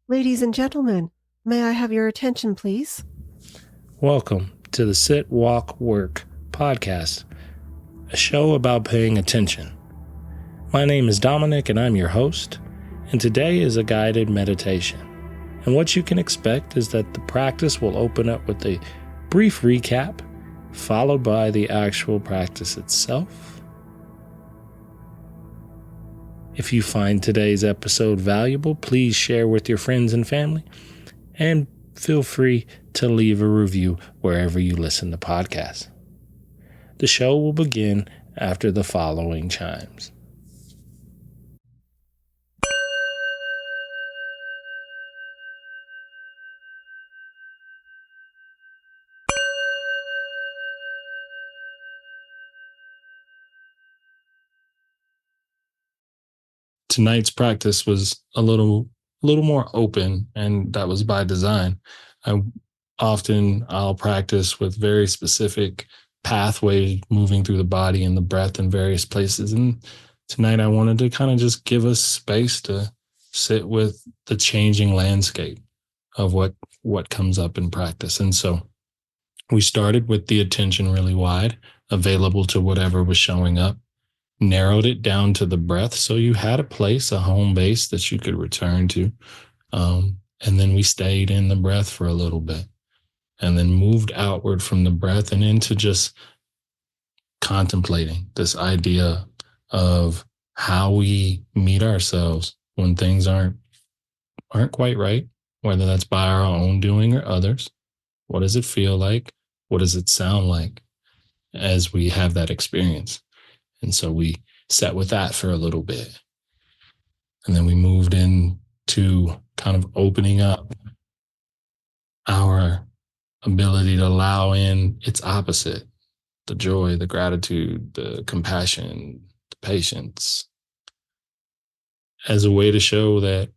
Ladies and gentlemen, may I have your attention, please? Welcome to the Sit, Walk, Work podcast, a show about paying attention. My name is Dominic and I'm your host, and today is a guided meditation. And what you can expect is that the practice will open up with a brief recap, followed by the actual practice itself. If you find today's episode valuable, please share with your friends and family, and feel free to leave a review wherever you listen to podcasts. The show will begin after the following chimes. Tonight's practice was a little more open, and that was by design. I'll practice with very specific pathways moving through the body and the breath in various places. And tonight I wanted to kind of just give us space to sit with the changing landscape of what comes up in practice. And so we started with the attention really wide, available to whatever was showing up, narrowed it down to the breath. So you had a place, a home base that you could return to. And then we stayed in the breath for a little bit and then moved outward from the breath and into just contemplating this idea of how we meet ourselves when things aren't quite right, whether that's by our own doing or others. What does it feel like? What does it sound like as we have that experience? And so we sat with that for a little bit. And then we moved into kind of opening up our ability to allow in its opposite, the joy, the gratitude, the compassion, the patience, as a way to show that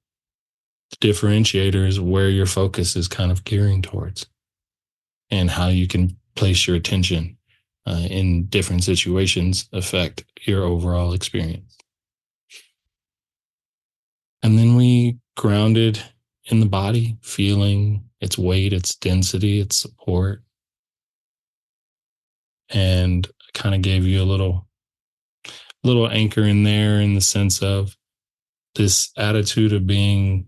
the differentiator is where your focus is kind of gearing towards and how you can place your attention in different situations affect your overall experience. And then we grounded in the body, feeling its weight, its density, its support. And kind of gave you a little anchor in there in the sense of this attitude of being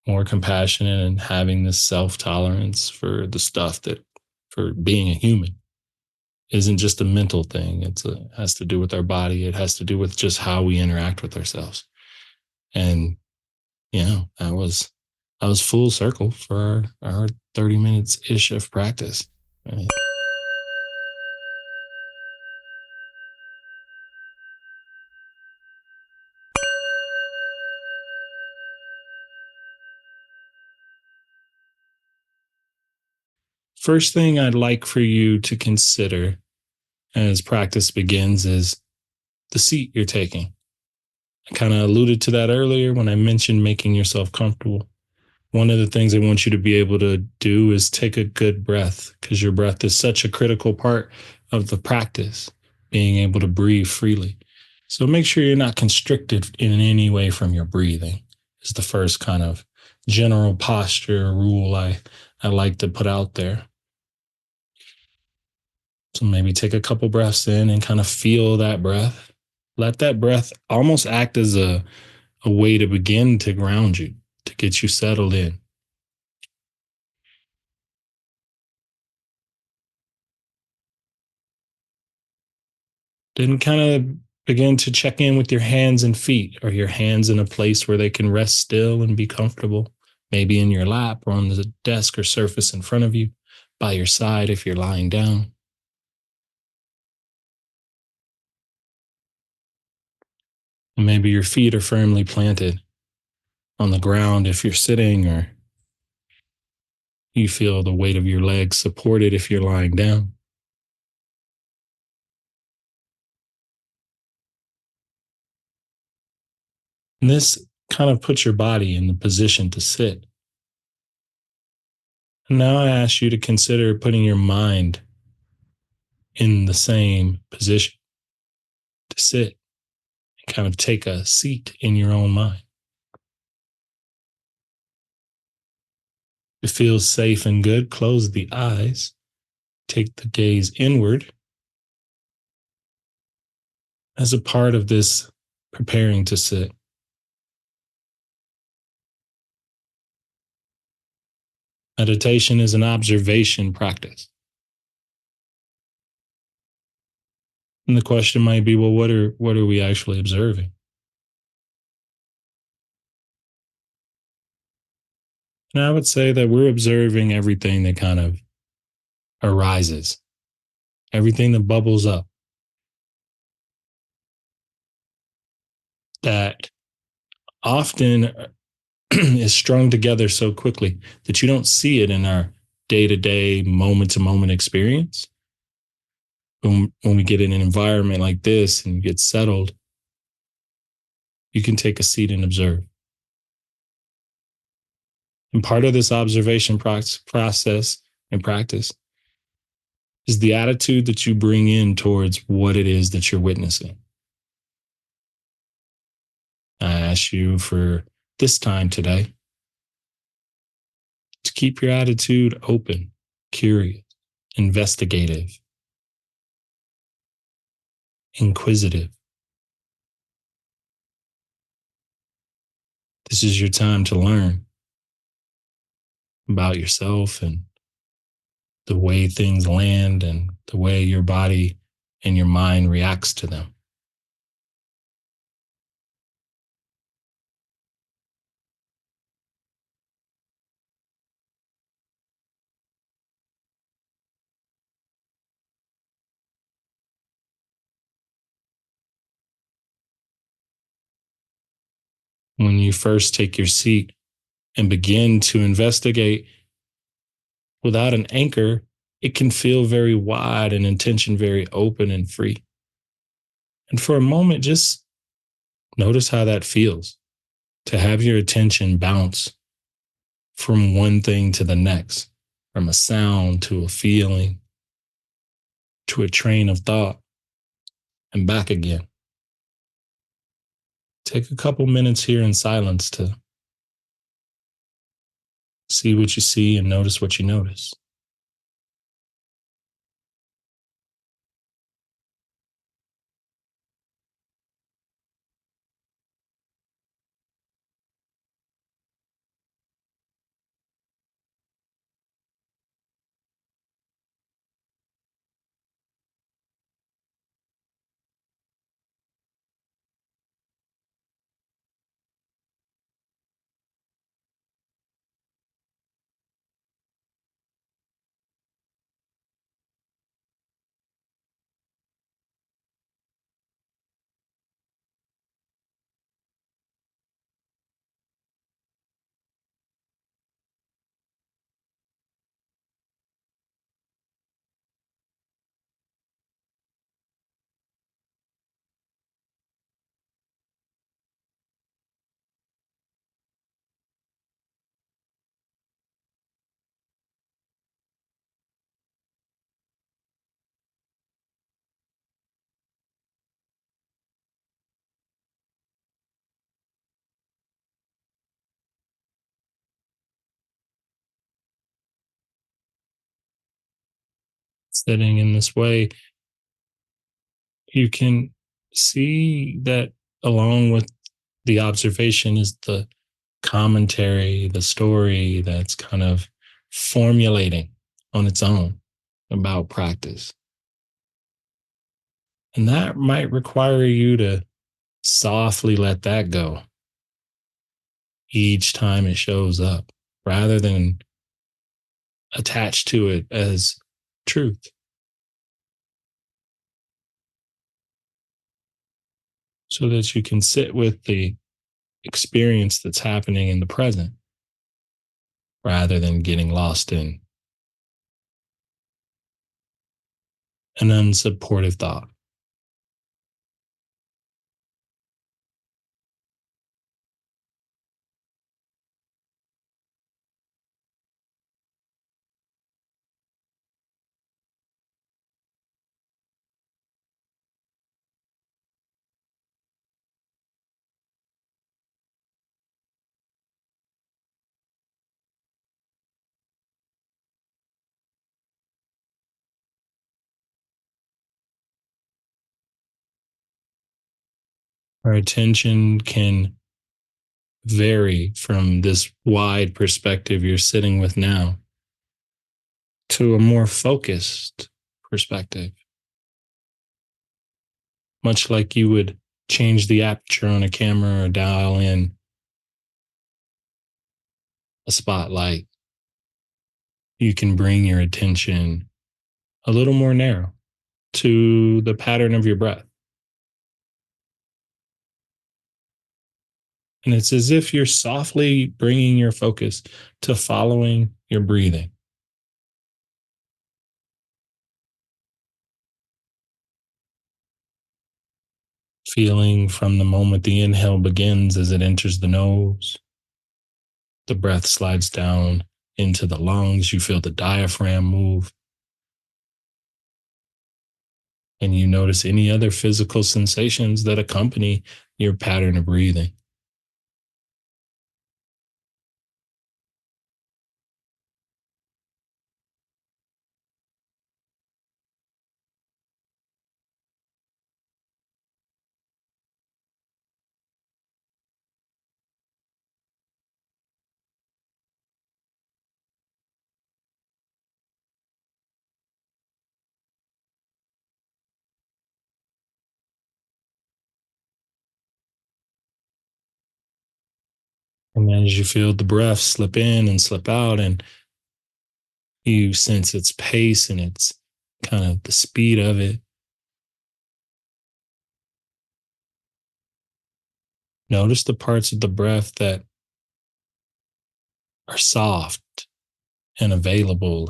more compassionate and having this self-tolerance for the stuff that, for being a human, isn't just a mental thing. It has to do with our body. It has to do with just how we interact with ourselves. And, I was full circle for our 30 minutes-ish of practice. Right? First thing I'd like for you to consider as practice begins is the seat you're taking. I kind of alluded to that earlier when I mentioned making yourself comfortable. One of the things I want you to be able to do is take a good breath, because your breath is such a critical part of the practice, being able to breathe freely. So make sure you're not constricted in any way from your breathing is the first kind of general posture rule I like to put out there. So maybe take a couple breaths in and kind of feel that breath. Let that breath almost act as a way to begin to ground you, to get you settled in. Then kind of begin to check in with your hands and feet. Are your hands in a place where they can rest still and be comfortable? Maybe in your lap or on the desk or surface in front of you, by your side if you're lying down. Maybe your feet are firmly planted on the ground if you're sitting, or you feel the weight of your legs supported if you're lying down. And this kind of puts your body in the position to sit. And now I ask you to consider putting your mind in the same position to sit and kind of take a seat in your own mind. it feels safe and good, close the eyes. Take the gaze inward as a part of this preparing to sit. Meditation is an observation practice. And the question might be, well, what are we actually observing? And I would say that we're observing everything that kind of arises, everything that bubbles up, that often is strung together so quickly that you don't see it in our day to day, moment to moment experience. When we get in an environment like this and you get settled, you can take a seat and observe. And part of this observation process and practice is the attitude that you bring in towards what it is that you're witnessing. I ask you for this time today to keep your attitude open, curious, investigative, inquisitive. This is your time to learn about yourself and the way things land and the way your body and your mind reacts to them. When you first take your seat and begin to investigate without an anchor, it can feel very wide and intention very open and free. And for a moment, just notice how that feels to have your attention bounce from one thing to the next, from a sound to a feeling to a train of thought and back again. Take a couple minutes here in silence to see what you see and notice what you notice. Sitting in this way, you can see that along with the observation is the commentary, the story that's kind of formulating on its own about practice. And that might require you to softly let that go each time it shows up rather than attach to it as truth, so that you can sit with the experience that's happening in the present rather than getting lost in an unsupportive thought. Our attention can vary from this wide perspective you're sitting with now to a more focused perspective, much like you would change the aperture on a camera or dial in a spotlight. You can bring your attention a little more narrow to the pattern of your breath. And it's as if you're softly bringing your focus to following your breathing. Feeling from the moment the inhale begins as it enters the nose, the breath slides down into the lungs. You feel the diaphragm move, and you notice any other physical sensations that accompany your pattern of breathing. And as you feel the breath slip in and slip out, and you sense its pace and its kind of the speed of it, notice the parts of the breath that are soft and available.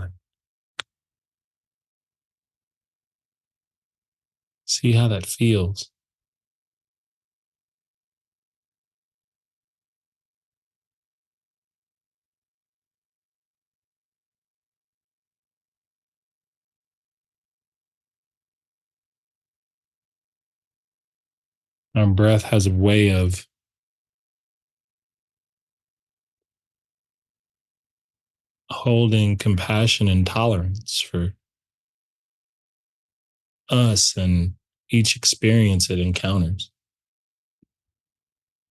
See how that feels. Our breath has a way of holding compassion and tolerance for us and each experience it encounters.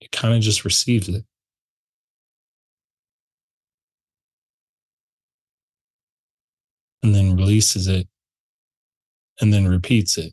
It kind of just receives it and then releases it and then repeats it.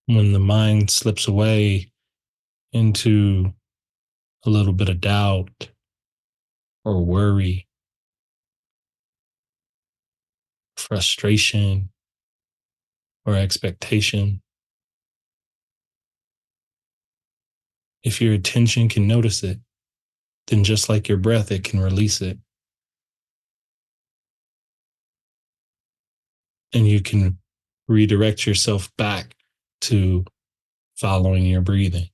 When the mind slips away into a little bit of doubt or worry, frustration, or expectation, if your attention can notice it, then just like your breath, it can release it. And you can redirect yourself back to following your breathing.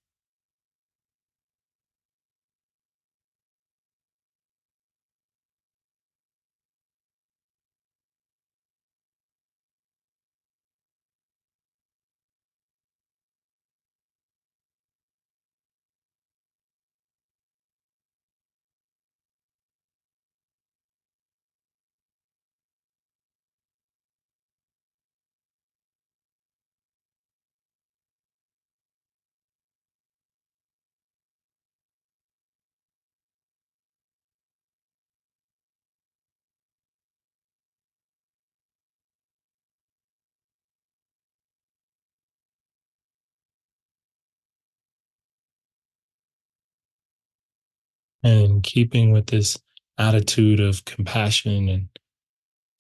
And in keeping with this attitude of compassion and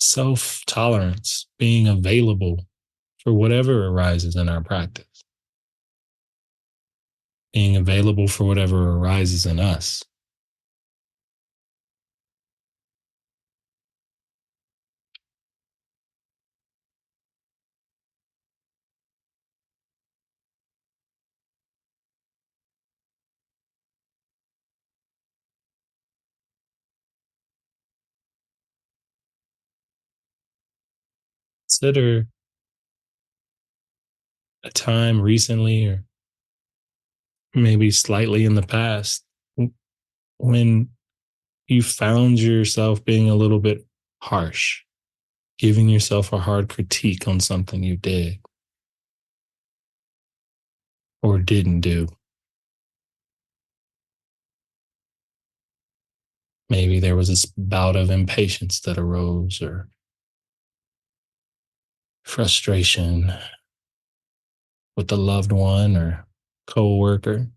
self tolerance, being available for whatever arises in our practice, being available for whatever arises in us. Consider a time recently or maybe slightly in the past when you found yourself being a little bit harsh, giving yourself a hard critique on something you did or didn't do. Maybe there was this bout of impatience that arose or frustration with a loved one or coworker.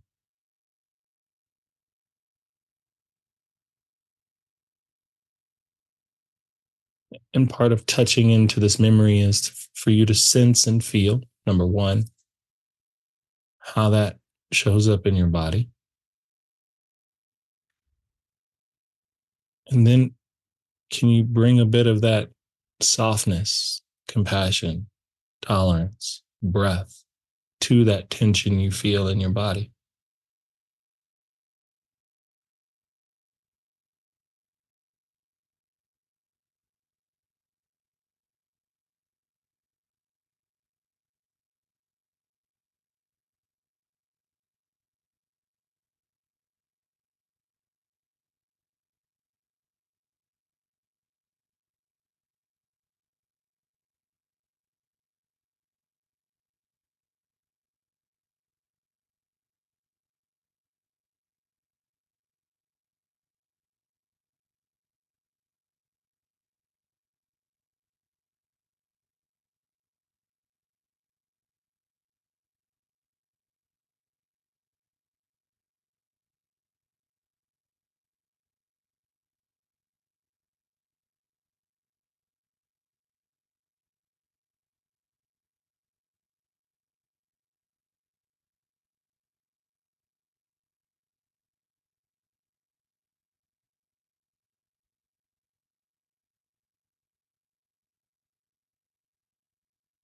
And part of touching into this memory is for you to sense and feel, number one, how that shows up in your body. And then can you bring a bit of that softness, compassion, tolerance, breath to that tension you feel in your body?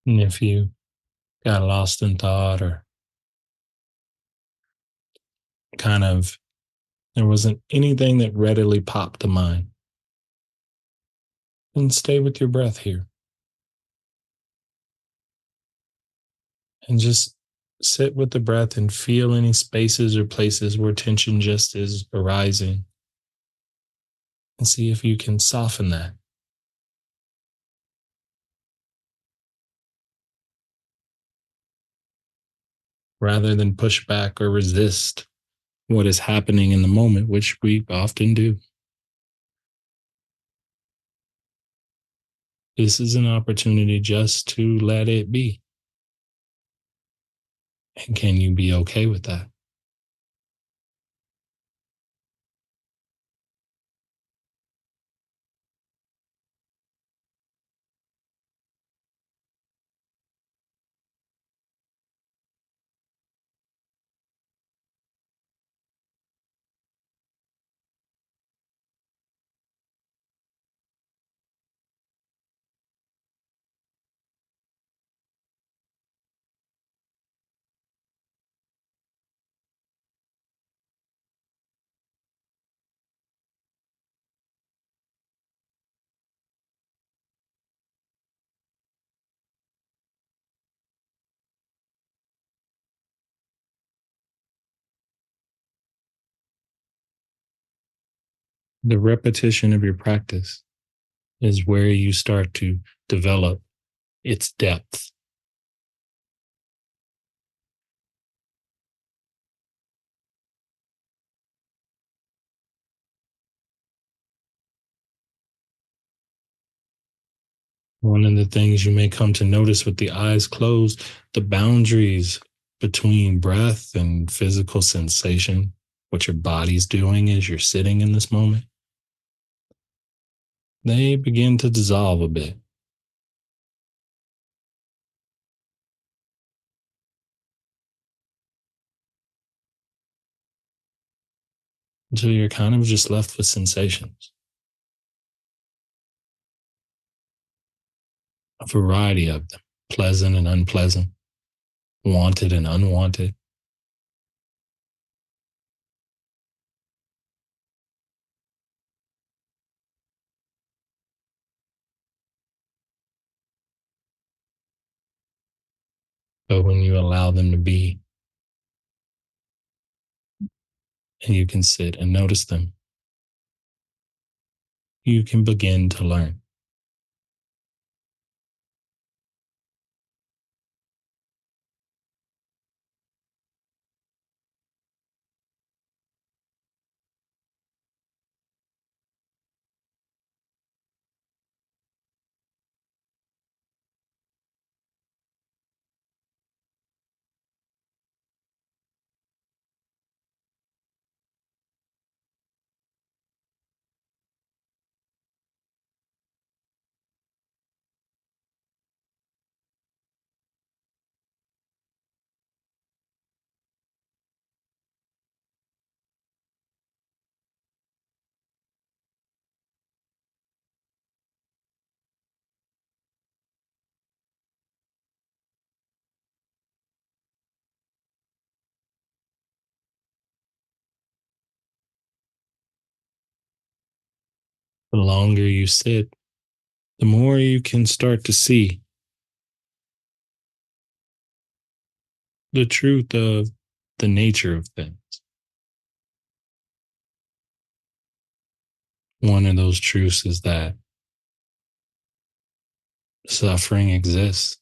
And if you got lost in thought or kind of there wasn't anything that readily popped to mind, then stay with your breath here and just sit with the breath and feel any spaces or places where tension just is arising and see if you can soften that rather than push back or resist what is happening in the moment, which we often do. This is an opportunity just to let it be. And can you be okay with that? The repetition of your practice is where you start to develop its depth. One of the things you may come to notice with the eyes closed, the boundaries between breath and physical sensation, what your body's doing as you're sitting in this moment, they begin to dissolve a bit. Until you're kind of just left with sensations, a variety of them, pleasant and unpleasant, wanted and unwanted. But when you allow them to be, and you can sit and notice them, you can begin to learn. The longer you sit, the more you can start to see the truth of the nature of things. One of those truths is that suffering exists,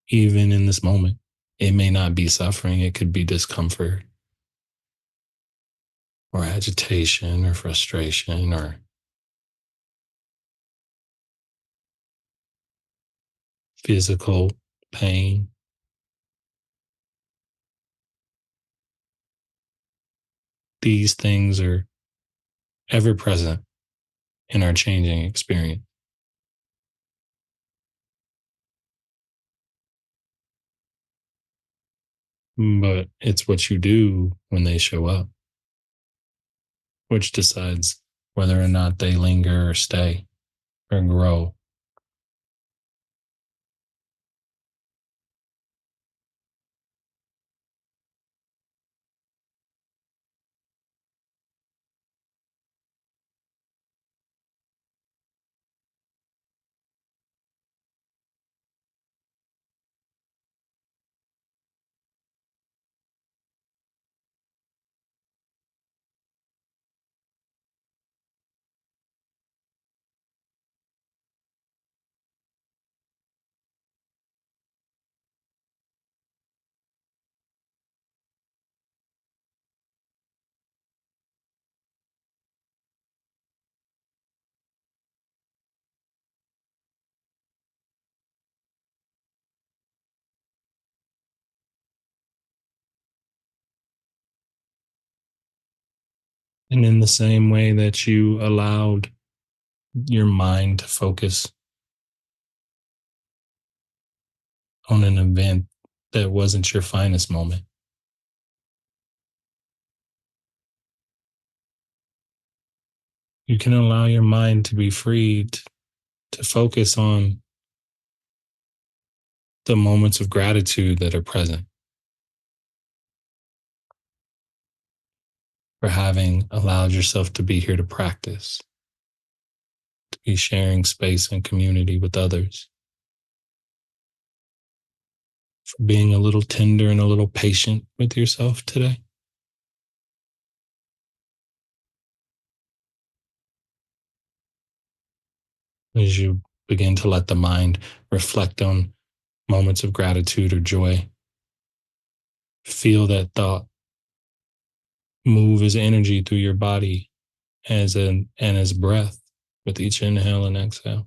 even in this moment. It may not be suffering, it could be discomfort or agitation or frustration or physical pain. These things are ever present in our changing experience. But it's what you do when they show up, which decides whether or not they linger or stay or grow. And in the same way that you allowed your mind to focus on an event that wasn't your finest moment, you can allow your mind to be freed to focus on the moments of gratitude that are present for having allowed yourself to be here to practice, to be sharing space and community with others, for being a little tender and a little patient with yourself today. As you begin to let the mind reflect on moments of gratitude or joy, feel that thought move as energy through your body as breath with each inhale and exhale.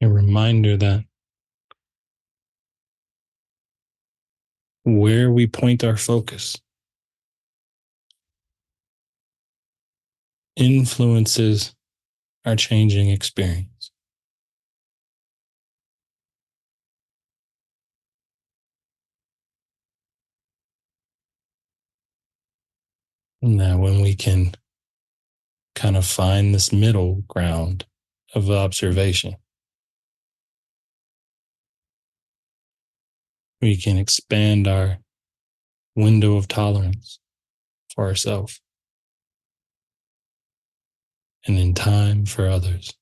A reminder that where we point our focus influences our changing experience. And that when we can kind of find this middle ground of observation, we can expand our window of tolerance for ourselves and in time for others.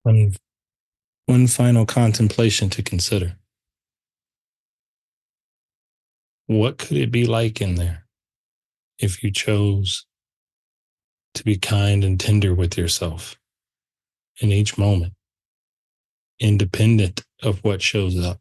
One, one final contemplation to consider. What could it be like in there if you chose to be kind and tender with yourself in each moment, independent of what shows up?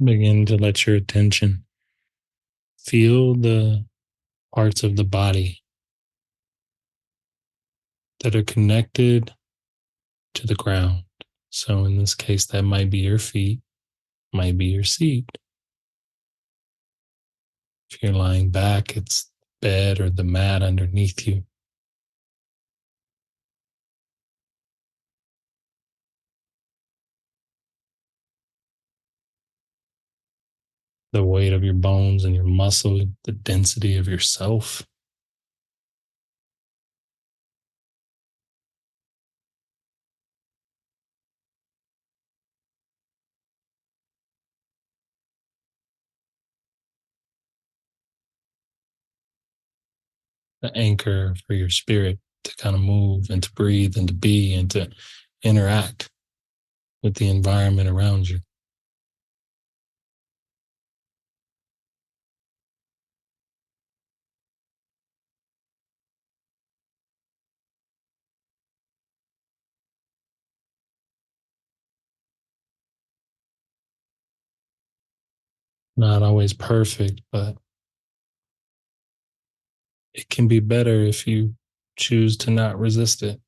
Begin to let your attention feel the parts of the body that are connected to the ground. So in this case, that might be your feet, might be your seat. If you're lying back, it's the bed or the mat underneath you. The weight of your bones and your muscle, the density of yourself. the anchor for your spirit to kind of move and to breathe and to be and to interact with the environment around you. Not always perfect, but it can be better if you choose to not resist it.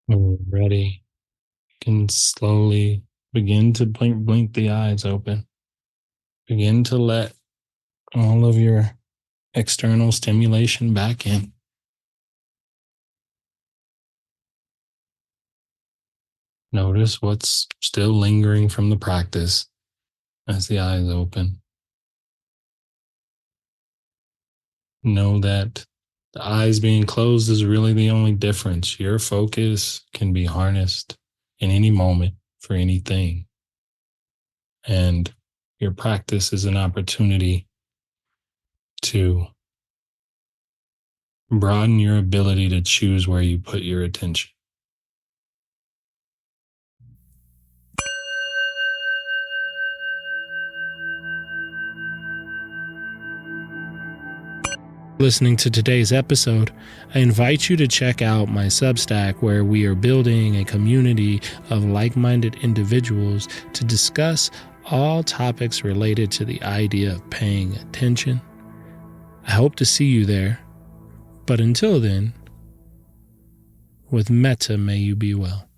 When you're ready, you can slowly begin to blink the eyes open. Begin to let all of your external stimulation back in. Notice what's still lingering from the practice as the eyes open. Know that the eyes being closed is really the only difference. Your focus can be harnessed in any moment for anything. And your practice is an opportunity to broaden your ability to choose where you put your attention. Listening to today's episode, I invite you to check out my Substack, where we are building a community of like-minded individuals to discuss all topics related to the idea of paying attention. I hope to see you there, but until then, with metta may you be well.